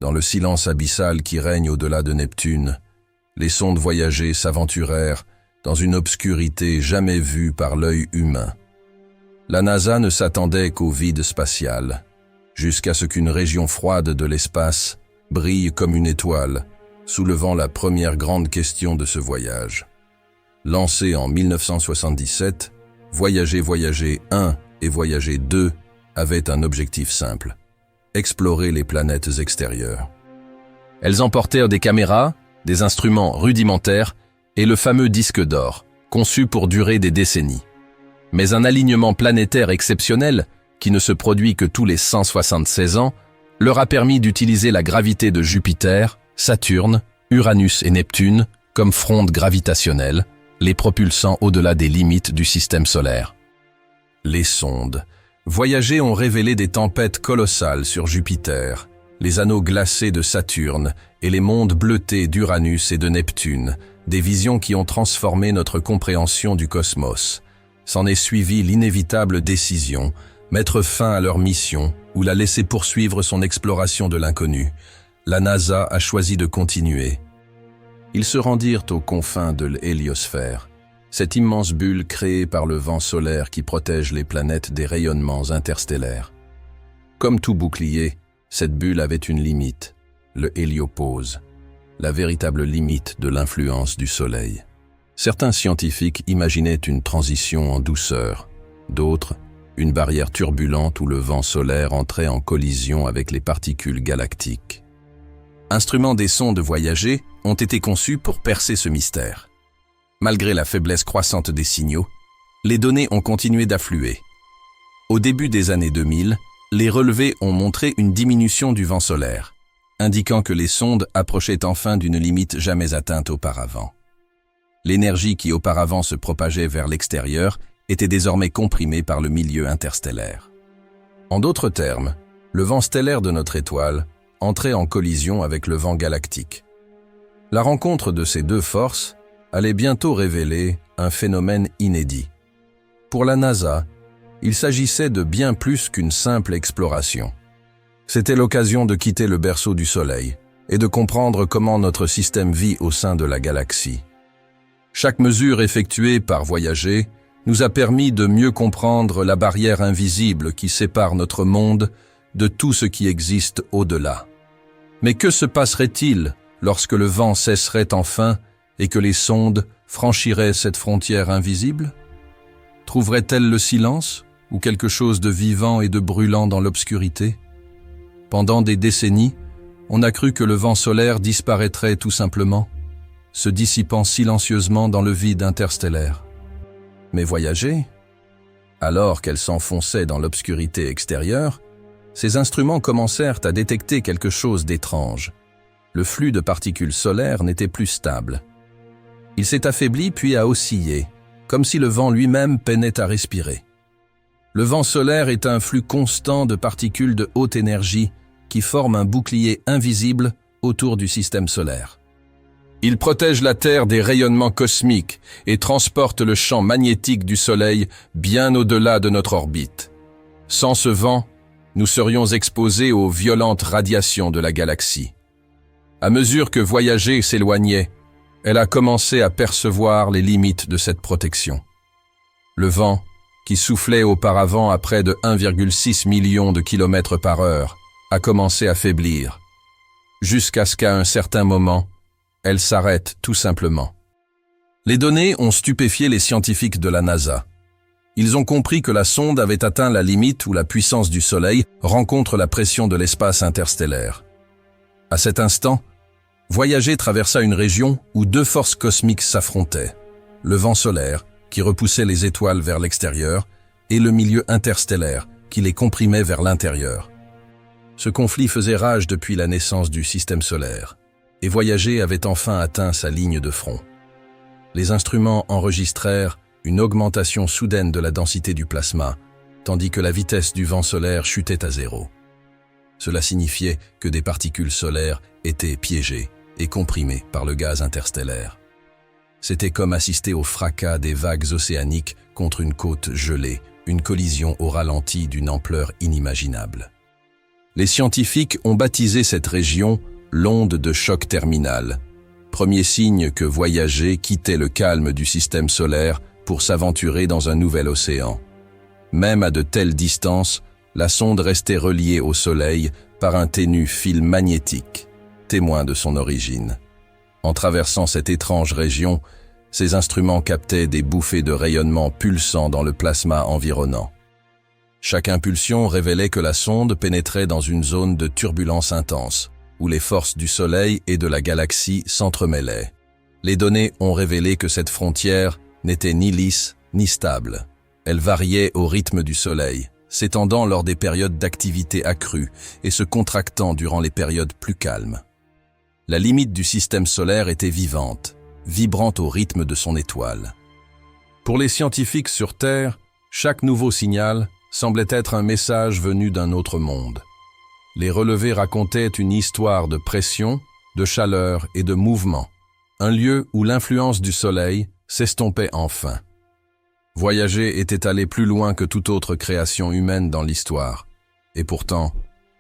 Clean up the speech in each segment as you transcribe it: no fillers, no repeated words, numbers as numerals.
Dans le silence abyssal qui règne au-delà de Neptune, les sondes voyagées s'aventurèrent dans une obscurité jamais vue par l'œil humain. La NASA ne s'attendait qu'au vide spatial, jusqu'à ce qu'une région froide de l'espace brille comme une étoile, soulevant la première grande question de ce voyage. Lancé en 1977, Voyager 1 et Voyager 2 avaient un objectif simple: explorer les planètes extérieures. Elles emportèrent des caméras, des instruments rudimentaires et le fameux disque d'or, conçu pour durer des décennies. Mais un alignement planétaire exceptionnel, qui ne se produit que tous les 176 ans, leur a permis d'utiliser la gravité de Jupiter, Saturne, Uranus et Neptune comme fronde gravitationnelle, les propulsant au-delà des limites du système solaire. Les sondes Voyager ont révélé des tempêtes colossales sur Jupiter, les anneaux glacés de Saturne et les mondes bleutés d'Uranus et de Neptune, des visions qui ont transformé notre compréhension du cosmos. S'en est suivie l'inévitable décision: mettre fin à leur mission ou la laisser poursuivre son exploration de l'inconnu. La NASA a choisi de continuer. Ils se rendirent aux confins de l'héliosphère, cette immense bulle créée par le vent solaire qui protège les planètes des rayonnements interstellaires. Comme tout bouclier, cette bulle avait une limite, le héliopause, la véritable limite de l'influence du Soleil. Certains scientifiques imaginaient une transition en douceur, d'autres, une barrière turbulente où le vent solaire entrait en collision avec les particules galactiques. Instruments des sondes Voyager ont été conçus pour percer ce mystère. Malgré la faiblesse croissante des signaux, les données ont continué d'affluer. Au début des années 2000, les relevés ont montré une diminution du vent solaire, indiquant que les sondes approchaient enfin d'une limite jamais atteinte auparavant. L'énergie qui auparavant se propageait vers l'extérieur était désormais comprimée par le milieu interstellaire. En d'autres termes, le vent stellaire de notre étoile entrait en collision avec le vent galactique. La rencontre de ces deux forces allait bientôt révéler un phénomène inédit. Pour la NASA, il s'agissait de bien plus qu'une simple exploration. C'était l'occasion de quitter le berceau du Soleil et de comprendre comment notre système vit au sein de la galaxie. Chaque mesure effectuée par Voyager nous a permis de mieux comprendre la barrière invisible qui sépare notre monde de tout ce qui existe au-delà. Mais que se passerait-il lorsque le vent cesserait enfin et que les sondes franchiraient cette frontière invisible? Trouveraient-elles le silence ou quelque chose de vivant et de brûlant dans l'obscurité? Pendant des décennies, on a cru que le vent solaire disparaîtrait tout simplement, se dissipant silencieusement dans le vide interstellaire. Mais Voyager, alors qu'elle s'enfonçait dans l'obscurité extérieure, ses instruments commencèrent à détecter quelque chose d'étrange. Le flux de particules solaires n'était plus stable. Il s'est affaibli puis a oscillé, comme si le vent lui-même peinait à respirer. Le vent solaire est un flux constant de particules de haute énergie qui forment un bouclier invisible autour du système solaire. Il protège la Terre des rayonnements cosmiques et transporte le champ magnétique du Soleil bien au-delà de notre orbite. Sans ce vent, nous serions exposés aux violentes radiations de la galaxie. À mesure que Voyager s'éloignait, elle a commencé à percevoir les limites de cette protection. Le vent, qui soufflait auparavant à près de 1,6 million de kilomètres par heure, a commencé à faiblir, jusqu'à ce qu'à un certain moment, elle s'arrête tout simplement. Les données ont stupéfié les scientifiques de la NASA. Ils ont compris que la sonde avait atteint la limite où la puissance du Soleil rencontre la pression de l'espace interstellaire. À cet instant, Voyager traversa une région où deux forces cosmiques s'affrontaient, le vent solaire, qui repoussait les étoiles vers l'extérieur, et le milieu interstellaire, qui les comprimait vers l'intérieur. Ce conflit faisait rage depuis la naissance du système solaire, et Voyager avait enfin atteint sa ligne de front. Les instruments enregistrèrent une augmentation soudaine de la densité du plasma, tandis que la vitesse du vent solaire chutait à zéro. Cela signifiait que des particules solaires étaient piégées et comprimées par le gaz interstellaire. C'était comme assister au fracas des vagues océaniques contre une côte gelée, une collision au ralenti d'une ampleur inimaginable. Les scientifiques ont baptisé cette région l'onde de choc terminal, premier signe que Voyager quittait le calme du système solaire pour s'aventurer dans un nouvel océan. Même à de telles distances, la sonde restait reliée au Soleil par un ténu fil magnétique, témoin de son origine. En traversant cette étrange région, ces instruments captaient des bouffées de rayonnement pulsant dans le plasma environnant. Chaque impulsion révélait que la sonde pénétrait dans une zone de turbulence intense, où les forces du Soleil et de la galaxie s'entremêlaient. Les données ont révélé que cette frontière n'était ni lisse ni stable. Elle variait au rythme du Soleil, s'étendant lors des périodes d'activité accrue et se contractant durant les périodes plus calmes. La limite du système solaire était vivante, vibrante au rythme de son étoile. Pour les scientifiques sur Terre, chaque nouveau signal semblait être un message venu d'un autre monde. Les relevés racontaient une histoire de pression, de chaleur et de mouvement, un lieu où l'influence du Soleil s'estompait enfin. Voyager était allé plus loin que toute autre création humaine dans l'histoire, et pourtant,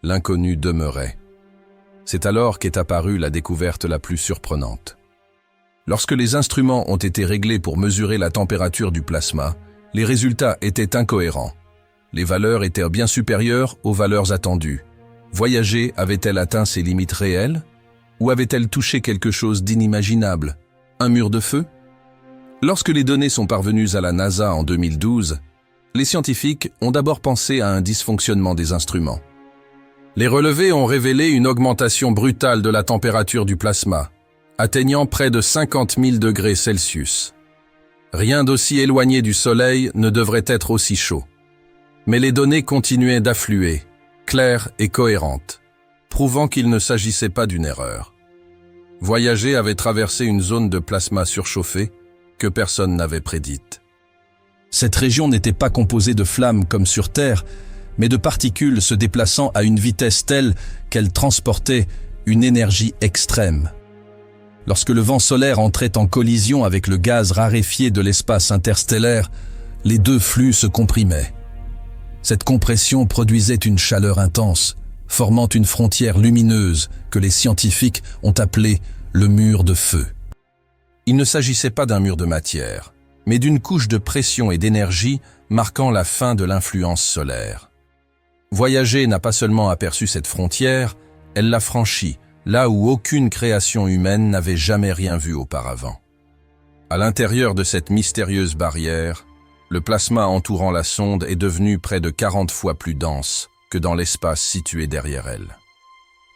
l'inconnu demeurait. C'est alors qu'est apparue la découverte la plus surprenante. Lorsque les instruments ont été réglés pour mesurer la température du plasma, les résultats étaient incohérents. Les valeurs étaient bien supérieures aux valeurs attendues. Voyager avait-elle atteint ses limites réelles? Ou avait-elle touché quelque chose d'inimaginable? Un mur de feu? Lorsque les données sont parvenues à la NASA en 2012, les scientifiques ont d'abord pensé à un dysfonctionnement des instruments. Les relevés ont révélé une augmentation brutale de la température du plasma, atteignant près de 50 000 degrés Celsius. Rien d'aussi éloigné du Soleil ne devrait être aussi chaud. Mais les données continuaient d'affluer, claires et cohérentes, prouvant qu'il ne s'agissait pas d'une erreur. Voyager avait traversé une zone de plasma surchauffé que personne n'avait prédite. Cette région n'était pas composée de flammes comme sur Terre, mais de particules se déplaçant à une vitesse telle qu'elles transportaient une énergie extrême. Lorsque le vent solaire entrait en collision avec le gaz raréfié de l'espace interstellaire, les deux flux se comprimaient. Cette compression produisait une chaleur intense, formant une frontière lumineuse que les scientifiques ont appelée le mur de feu. Il ne s'agissait pas d'un mur de matière, mais d'une couche de pression et d'énergie marquant la fin de l'influence solaire. Voyager n'a pas seulement aperçu cette frontière, elle l'a franchie, là où aucune création humaine n'avait jamais rien vu auparavant. À l'intérieur de cette mystérieuse barrière, le plasma entourant la sonde est devenu près de 40 fois plus dense que dans l'espace situé derrière elle.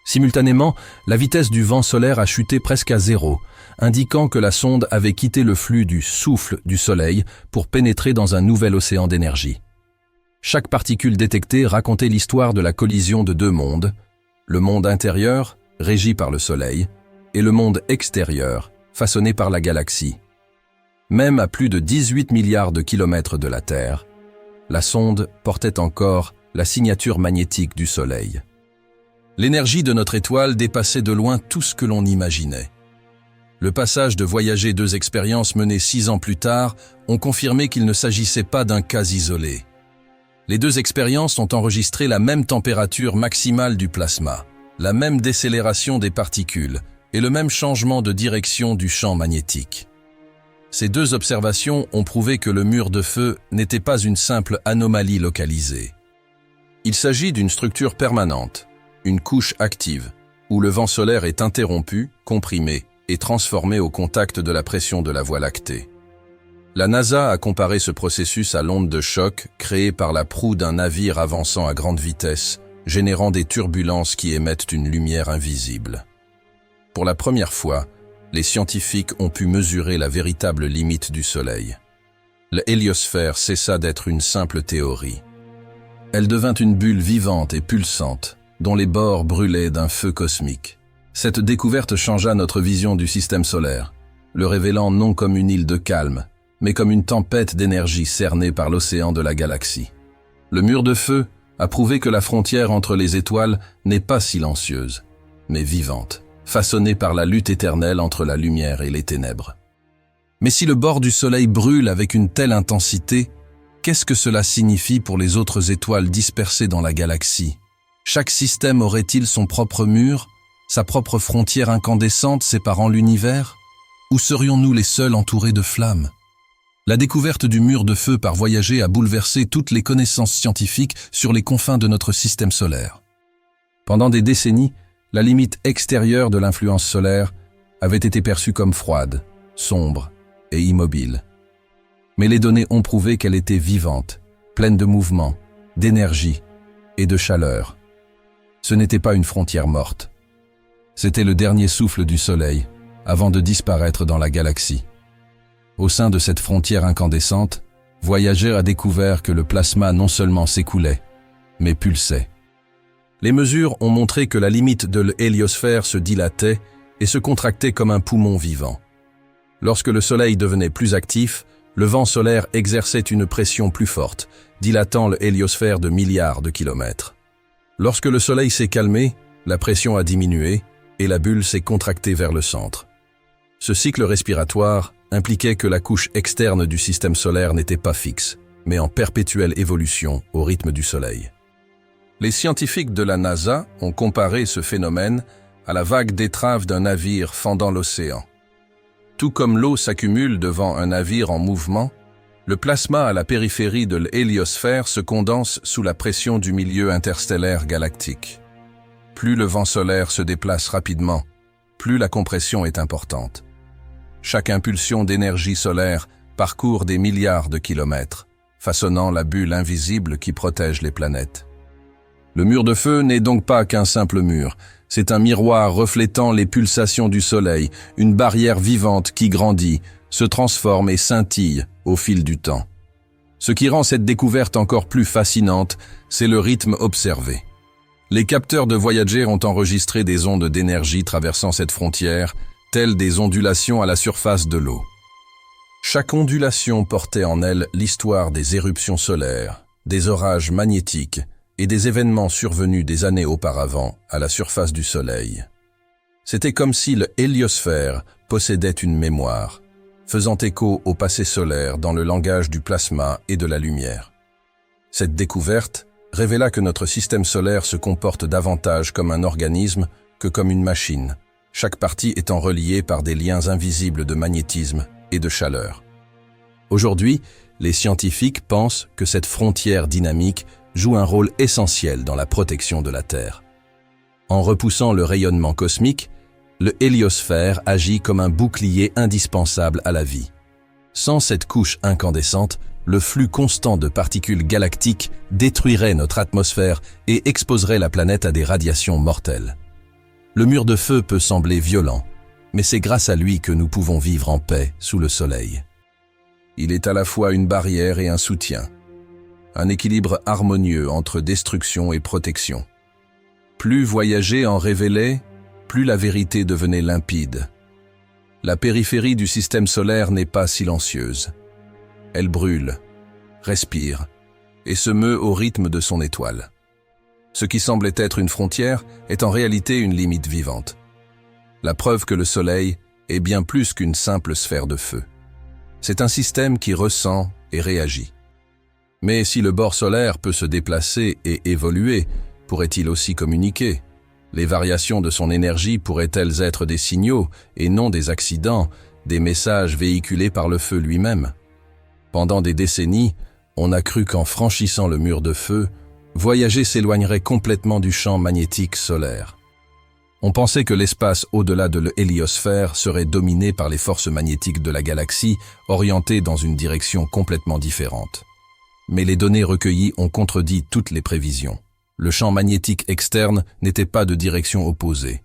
Simultanément, la vitesse du vent solaire a chuté presque à zéro, indiquant que la sonde avait quitté le flux du souffle du Soleil pour pénétrer dans un nouvel océan d'énergie. Chaque particule détectée racontait l'histoire de la collision de deux mondes, le monde intérieur, régi par le Soleil, et le monde extérieur, façonné par la galaxie. Même à plus de 18 milliards de kilomètres de la Terre, la sonde portait encore la signature magnétique du Soleil. L'énergie de notre étoile dépassait de loin tout ce que l'on imaginait. Le passage de Voyager 2 expériences menées 6 ans plus tard ont confirmé qu'il ne s'agissait pas d'un cas isolé. Les deux expériences ont enregistré la même température maximale du plasma, la même décélération des particules et le même changement de direction du champ magnétique. Ces deux observations ont prouvé que le mur de feu n'était pas une simple anomalie localisée. Il s'agit d'une structure permanente, une couche active, où le vent solaire est interrompu, comprimé et transformé au contact de la pression de la Voie lactée. La NASA a comparé ce processus à l'onde de choc créée par la proue d'un navire avançant à grande vitesse, générant des turbulences qui émettent une lumière invisible. Pour la première fois, les scientifiques ont pu mesurer la véritable limite du Soleil. L'héliosphère cessa d'être une simple théorie. Elle devint une bulle vivante et pulsante, dont les bords brûlaient d'un feu cosmique. Cette découverte changea notre vision du système solaire, le révélant non comme une île de calme, mais comme une tempête d'énergie cernée par l'océan de la galaxie. Le mur de feu a prouvé que la frontière entre les étoiles n'est pas silencieuse, mais vivante, façonnée par la lutte éternelle entre la lumière et les ténèbres. Mais si le bord du Soleil brûle avec une telle intensité, qu'est-ce que cela signifie pour les autres étoiles dispersées dans la galaxie? Chaque système aurait-il son propre mur, sa propre frontière incandescente séparant l'univers? Ou serions-nous les seuls entourés de flammes? La découverte du mur de feu par Voyager a bouleversé toutes les connaissances scientifiques sur les confins de notre système solaire. Pendant des décennies, la limite extérieure de l'influence solaire avait été perçue comme froide, sombre et immobile. Mais les données ont prouvé qu'elle était vivante, pleine de mouvement, d'énergie et de chaleur. Ce n'était pas une frontière morte. C'était le dernier souffle du Soleil, avant de disparaître dans la galaxie. Au sein de cette frontière incandescente, Voyager a découvert que le plasma non seulement s'écoulait, mais pulsait. Les mesures ont montré que la limite de l'héliosphère se dilatait et se contractait comme un poumon vivant. Lorsque le Soleil devenait plus actif, le vent solaire exerçait une pression plus forte, dilatant l'héliosphère de milliards de kilomètres. Lorsque le Soleil s'est calmé, la pression a diminué et la bulle s'est contractée vers le centre. Ce cycle respiratoire impliquait que la couche externe du système solaire n'était pas fixe, mais en perpétuelle évolution au rythme du Soleil. Les scientifiques de la NASA ont comparé ce phénomène à la vague d'étrave d'un navire fendant l'océan. Tout comme l'eau s'accumule devant un navire en mouvement, le plasma à la périphérie de l'héliosphère se condense sous la pression du milieu interstellaire galactique. Plus le vent solaire se déplace rapidement, plus la compression est importante. Chaque impulsion d'énergie solaire parcourt des milliards de kilomètres, façonnant la bulle invisible qui protège les planètes. Le mur de feu n'est donc pas qu'un simple mur, c'est un miroir reflétant les pulsations du Soleil, une barrière vivante qui grandit, se transforme et scintille au fil du temps. Ce qui rend cette découverte encore plus fascinante, c'est le rythme observé. Les capteurs de Voyager ont enregistré des ondes d'énergie traversant cette frontière, telles des ondulations à la surface de l'eau. Chaque ondulation portait en elle l'histoire des éruptions solaires, des orages magnétiques et des événements survenus des années auparavant à la surface du Soleil. C'était comme si l'héliosphère possédait une mémoire, faisant écho au passé solaire dans le langage du plasma et de la lumière. Cette découverte révéla que notre système solaire se comporte davantage comme un organisme que comme une machine, chaque partie étant reliée par des liens invisibles de magnétisme et de chaleur. Aujourd'hui, les scientifiques pensent que cette frontière dynamique joue un rôle essentiel dans la protection de la Terre. En repoussant le rayonnement cosmique, le héliosphère agit comme un bouclier indispensable à la vie. Sans cette couche incandescente, le flux constant de particules galactiques détruirait notre atmosphère et exposerait la planète à des radiations mortelles. Le mur de feu peut sembler violent, mais c'est grâce à lui que nous pouvons vivre en paix sous le Soleil. Il est à la fois une barrière et un soutien, un équilibre harmonieux entre destruction et protection. Plus Voyager en révélait, plus la vérité devenait limpide. La périphérie du système solaire n'est pas silencieuse. Elle brûle, respire et se meut au rythme de son étoile. Ce qui semblait être une frontière est en réalité une limite vivante. La preuve que le Soleil est bien plus qu'une simple sphère de feu. C'est un système qui ressent et réagit. Mais si le bord solaire peut se déplacer et évoluer, pourrait-il aussi communiquer? Les variations de son énergie pourraient-elles être des signaux et non des accidents, des messages véhiculés par le feu lui-même? Pendant des décennies, on a cru qu'en franchissant le mur de feu, Voyager s'éloignerait complètement du champ magnétique solaire. On pensait que l'espace au-delà de l'héliosphère serait dominé par les forces magnétiques de la galaxie, orientées dans une direction complètement différente. Mais les données recueillies ont contredit toutes les prévisions. Le champ magnétique externe n'était pas de direction opposée.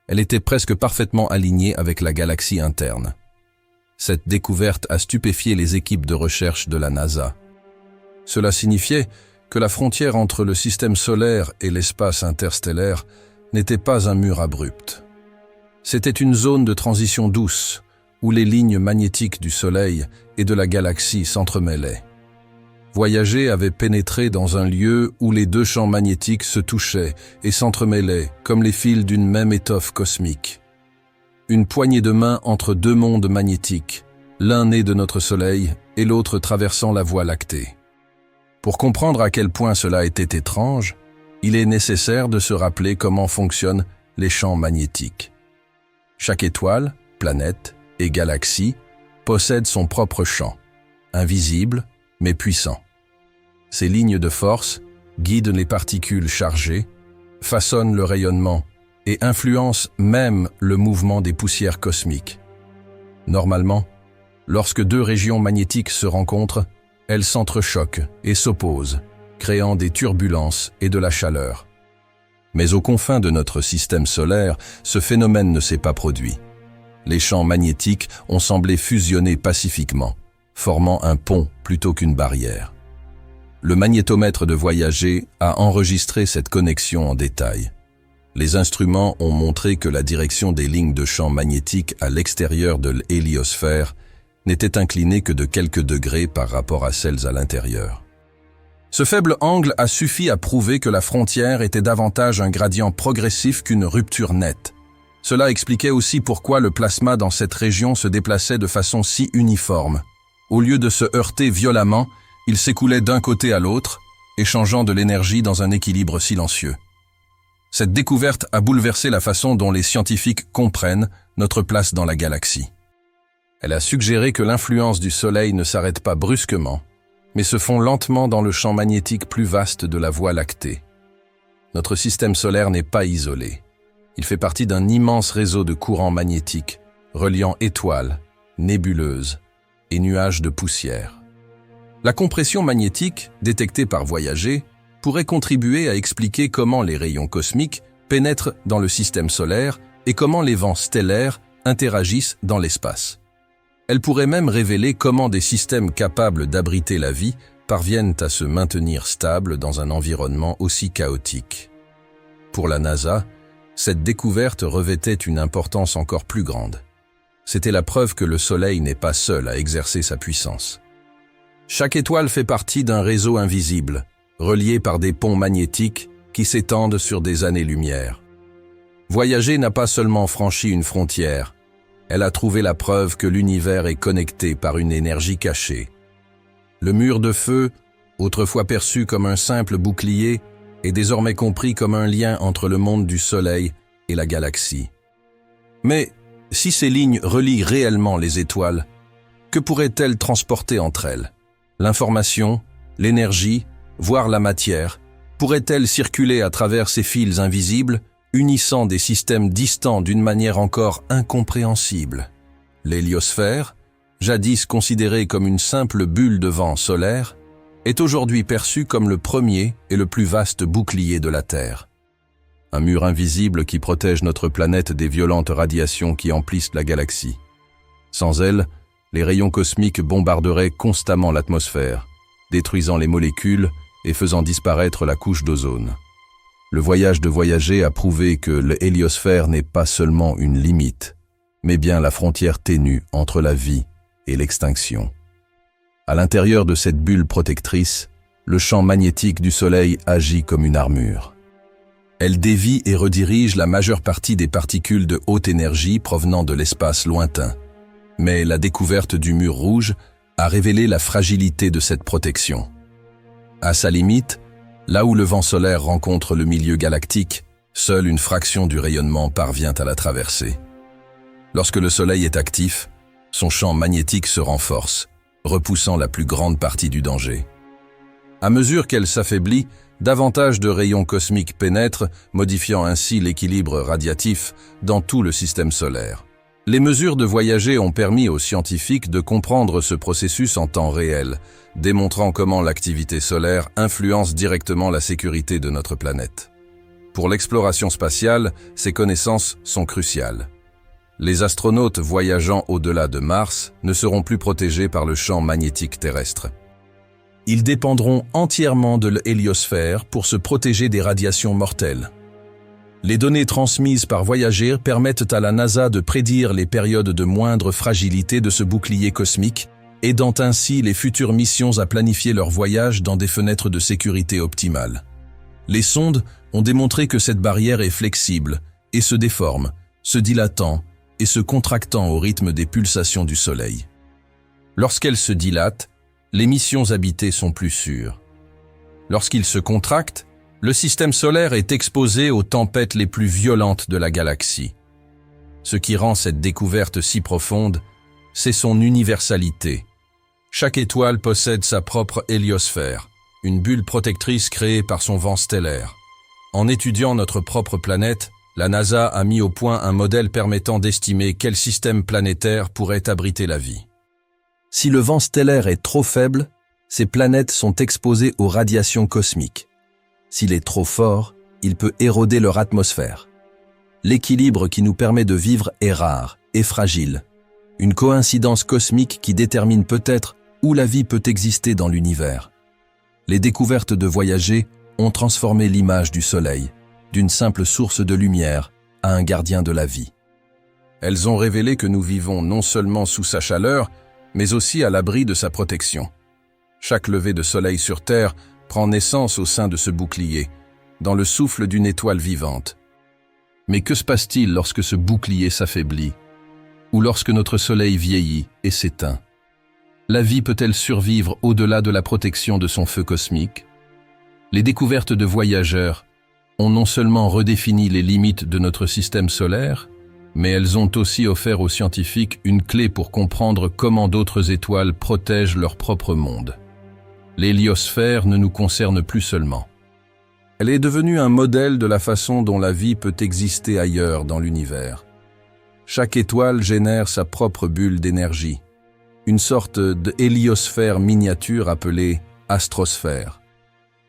Elle était presque parfaitement alignée avec la galaxie interne. Cette découverte a stupéfié les équipes de recherche de la NASA. Cela signifiait que la frontière entre le système solaire et l'espace interstellaire n'était pas un mur abrupt. C'était une zone de transition douce, où les lignes magnétiques du Soleil et de la galaxie s'entremêlaient. Voyager avait pénétré dans un lieu où les deux champs magnétiques se touchaient et s'entremêlaient comme les fils d'une même étoffe cosmique. Une poignée de main entre deux mondes magnétiques, l'un né de notre Soleil et l'autre traversant la Voie lactée. Pour comprendre à quel point cela était étrange, il est nécessaire de se rappeler comment fonctionnent les champs magnétiques. Chaque étoile, planète et galaxie possède son propre champ, invisible mais puissant. Ces lignes de force guident les particules chargées, façonnent le rayonnement et influencent même le mouvement des poussières cosmiques. Normalement, lorsque deux régions magnétiques se rencontrent, elles s'entrechoquent et s'opposent, créant des turbulences et de la chaleur. Mais aux confins de notre système solaire, ce phénomène ne s'est pas produit. Les champs magnétiques ont semblé fusionner pacifiquement, formant un pont plutôt qu'une barrière. Le magnétomètre de Voyager a enregistré cette connexion en détail. Les instruments ont montré que la direction des lignes de champ magnétique à l'extérieur de l'héliosphère n'était inclinée que de quelques degrés par rapport à celles à l'intérieur. Ce faible angle a suffi à prouver que la frontière était davantage un gradient progressif qu'une rupture nette. Cela expliquait aussi pourquoi le plasma dans cette région se déplaçait de façon si uniforme. Au lieu de se heurter violemment, il s'écoulait d'un côté à l'autre, échangeant de l'énergie dans un équilibre silencieux. Cette découverte a bouleversé la façon dont les scientifiques comprennent notre place dans la galaxie. Elle a suggéré que l'influence du Soleil ne s'arrête pas brusquement, mais se fond lentement dans le champ magnétique plus vaste de la Voie lactée. Notre système solaire n'est pas isolé. Il fait partie d'un immense réseau de courants magnétiques, reliant étoiles, nébuleuses et nuages de poussière. La compression magnétique, détectée par Voyager, pourrait contribuer à expliquer comment les rayons cosmiques pénètrent dans le système solaire et comment les vents stellaires interagissent dans l'espace. Elle pourrait même révéler comment des systèmes capables d'abriter la vie parviennent à se maintenir stables dans un environnement aussi chaotique. Pour la NASA, cette découverte revêtait une importance encore plus grande. C'était la preuve que le Soleil n'est pas seul à exercer sa puissance. Chaque étoile fait partie d'un réseau invisible, relié par des ponts magnétiques qui s'étendent sur des années-lumière. Voyager n'a pas seulement franchi une frontière, elle a trouvé la preuve que l'univers est connecté par une énergie cachée. Le mur de feu, autrefois perçu comme un simple bouclier, est désormais compris comme un lien entre le monde du Soleil et la galaxie. Mais si ces lignes relient réellement les étoiles, que pourraient-elles transporter entre elles? L'information, l'énergie, voire la matière, pourrait-elle circuler à travers ces fils invisibles, unissant des systèmes distants d'une manière encore incompréhensible? L'héliosphère, jadis considérée comme une simple bulle de vent solaire, est aujourd'hui perçue comme le premier et le plus vaste bouclier de la Terre. Un mur invisible qui protège notre planète des violentes radiations qui emplissent la galaxie. Sans elle, les rayons cosmiques bombarderaient constamment l'atmosphère, détruisant les molécules et faisant disparaître la couche d'ozone. Le voyage de Voyager a prouvé que l'héliosphère n'est pas seulement une limite, mais bien la frontière ténue entre la vie et l'extinction. À l'intérieur de cette bulle protectrice, le champ magnétique du Soleil agit comme une armure. Elle dévie et redirige la majeure partie des particules de haute énergie provenant de l'espace lointain. Mais la découverte du mur rouge a révélé la fragilité de cette protection. À sa limite, là où le vent solaire rencontre le milieu galactique, seule une fraction du rayonnement parvient à la traverser. Lorsque le Soleil est actif, son champ magnétique se renforce, repoussant la plus grande partie du danger. À mesure qu'elle s'affaiblit, davantage de rayons cosmiques pénètrent, modifiant ainsi l'équilibre radiatif dans tout le système solaire. Les mesures de Voyager ont permis aux scientifiques de comprendre ce processus en temps réel, démontrant comment l'activité solaire influence directement la sécurité de notre planète. Pour l'exploration spatiale, ces connaissances sont cruciales. Les astronautes voyageant au-delà de Mars ne seront plus protégés par le champ magnétique terrestre. Ils dépendront entièrement de l'héliosphère pour se protéger des radiations mortelles. Les données transmises par Voyager permettent à la NASA de prédire les périodes de moindre fragilité de ce bouclier cosmique, aidant ainsi les futures missions à planifier leur voyage dans des fenêtres de sécurité optimales. Les sondes ont démontré que cette barrière est flexible et se déforme, se dilatant et se contractant au rythme des pulsations du Soleil. Lorsqu'elle se dilate, les missions habitées sont plus sûres. Lorsqu'il se contracte, Le système solaire est exposé aux tempêtes les plus violentes de la galaxie. Ce qui rend cette découverte si profonde, c'est son universalité. Chaque étoile possède sa propre héliosphère, une bulle protectrice créée par son vent stellaire. En étudiant notre propre planète, la NASA a mis au point un modèle permettant d'estimer quel système planétaire pourrait abriter la vie. Si le vent stellaire est trop faible, ces planètes sont exposées aux radiations cosmiques. S'il est trop fort, il peut éroder leur atmosphère. L'équilibre qui nous permet de vivre est rare et fragile. Une coïncidence cosmique qui détermine peut-être où la vie peut exister dans l'univers. Les découvertes de Voyager ont transformé l'image du Soleil, d'une simple source de lumière à un gardien de la vie. Elles ont révélé que nous vivons non seulement sous sa chaleur, mais aussi à l'abri de sa protection. Chaque lever de soleil sur Terre prend naissance au sein de ce bouclier, dans le souffle d'une étoile vivante. Mais que se passe-t-il lorsque ce bouclier s'affaiblit, ou lorsque notre soleil vieillit et s'éteint? La vie peut-elle survivre au-delà de la protection de son feu cosmique? Les découvertes de voyageurs ont non seulement redéfini les limites de notre système solaire, mais elles ont aussi offert aux scientifiques une clé pour comprendre comment d'autres étoiles protègent leur propre monde. L'héliosphère ne nous concerne plus seulement. Elle est devenue un modèle de la façon dont la vie peut exister ailleurs dans l'univers. Chaque étoile génère sa propre bulle d'énergie, une sorte d'héliosphère miniature appelée astrosphère.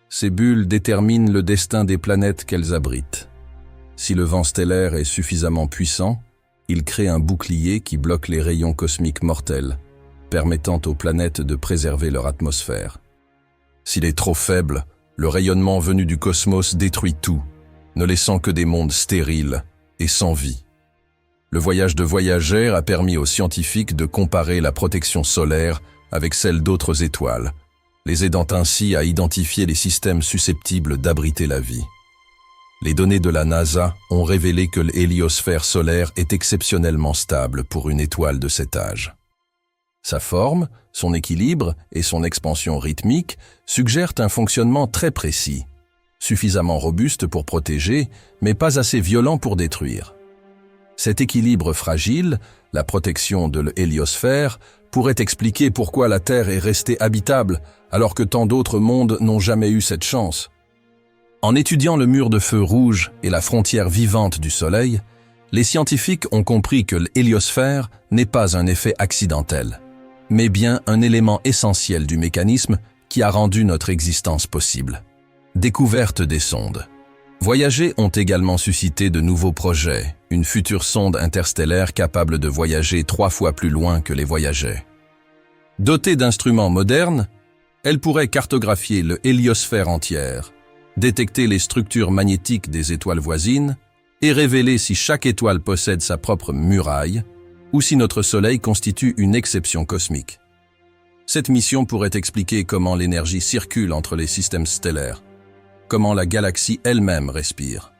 Ces bulles déterminent le destin des planètes qu'elles abritent. Si le vent stellaire est suffisamment puissant, il crée un bouclier qui bloque les rayons cosmiques mortels, permettant aux planètes de préserver leur atmosphère. S'il est trop faible, le rayonnement venu du cosmos détruit tout, ne laissant que des mondes stériles et sans vie. Le voyage de Voyager a permis aux scientifiques de comparer la protection solaire avec celle d'autres étoiles, les aidant ainsi à identifier les systèmes susceptibles d'abriter la vie. Les données de la NASA ont révélé que l'héliosphère solaire est exceptionnellement stable pour une étoile de cet âge. Sa forme, son équilibre et son expansion rythmique suggèrent un fonctionnement très précis, suffisamment robuste pour protéger, mais pas assez violent pour détruire. Cet équilibre fragile, la protection de l'héliosphère, pourrait expliquer pourquoi la Terre est restée habitable alors que tant d'autres mondes n'ont jamais eu cette chance. En étudiant le mur de feu rouge et la frontière vivante du Soleil, les scientifiques ont compris que l'héliosphère n'est pas un effet accidentel, mais bien un élément essentiel du mécanisme qui a rendu notre existence possible. Découverte des sondes. Voyager ont également suscité de nouveaux projets, une future sonde interstellaire capable de voyager 3 fois plus loin que les voyageurs. Dotée d'instruments modernes, elle pourrait cartographier l'héliosphère entière, détecter les structures magnétiques des étoiles voisines et révéler si chaque étoile possède sa propre muraille ou si notre Soleil constitue une exception cosmique. Cette mission pourrait expliquer comment l'énergie circule entre les systèmes stellaires, comment la galaxie elle-même respire.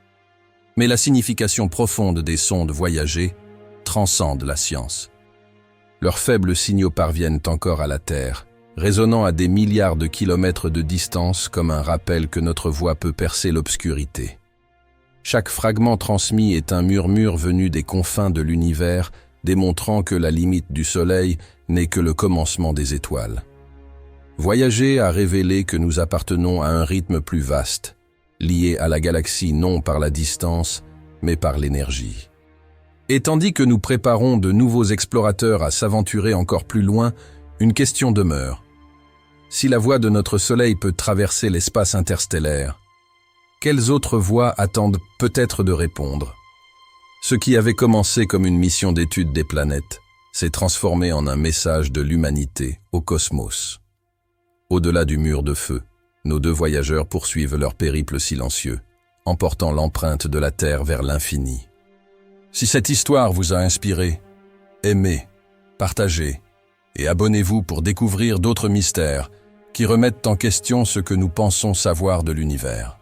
Mais la signification profonde des sondes Voyager transcende la science. Leurs faibles signaux parviennent encore à la Terre, résonnant à des milliards de kilomètres de distance comme un rappel que notre voix peut percer l'obscurité. Chaque fragment transmis est un murmure venu des confins de l'univers, démontrant que la limite du Soleil n'est que le commencement des étoiles. Voyager a révélé que nous appartenons à un rythme plus vaste, lié à la galaxie non par la distance, mais par l'énergie. Et tandis que nous préparons de nouveaux explorateurs à s'aventurer encore plus loin, une question demeure. Si la voie de notre Soleil peut traverser l'espace interstellaire, quelles autres voies attendent peut-être de répondre? Ce qui avait commencé comme une mission d'étude des planètes s'est transformé en un message de l'humanité au cosmos. Au-delà du mur de feu, nos 2 voyageurs poursuivent leur périple silencieux, emportant l'empreinte de la Terre vers l'infini. Si cette histoire vous a inspiré, aimez, partagez et abonnez-vous pour découvrir d'autres mystères qui remettent en question ce que nous pensons savoir de l'univers.